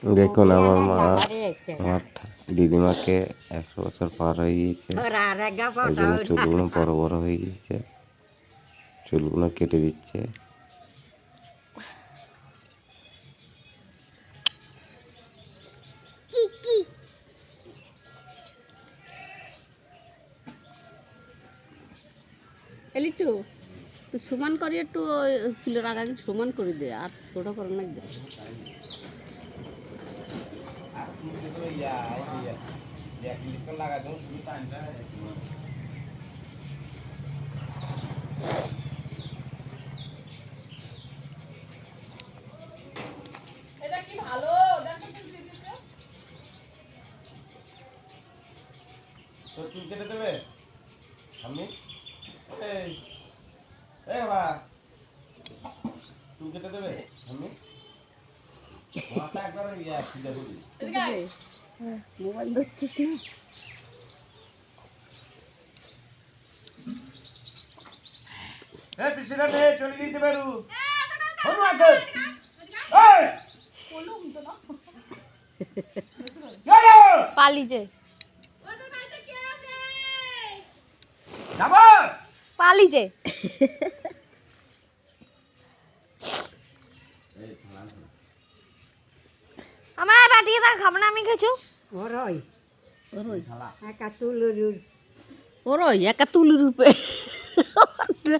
দেখুন আমার মা আমার দিদিমাকে 100 বছর পার হয়ে গিয়েছে, ওই জন্য চুলগুলো বড় বড় হয়ে গিয়েছে, চুলগুলো কেটে দিচ্ছে। এলিটু তো সমান করে একটু ছিল আগে সমান করে দে, আর ছোট করে না দে। এটা কি ভালো দেখো তো চুল কেটে দেবে আমি এই এই বাবা চুল কেটে দেবে আমি মাথা একবার ইয়া খুলে দিবি মোবাইল ধরছিস না? এই পিছনে নে চলে যেতে পারু হনু আগে এই বলুম তো না পালি যে ওদের বাড়িতে কেউ নেই যাবো পালি যে আমার পাঠিয়ে দাও, খাবো না আমি কিছু। ওরই ওরই একা তুলুর রূপে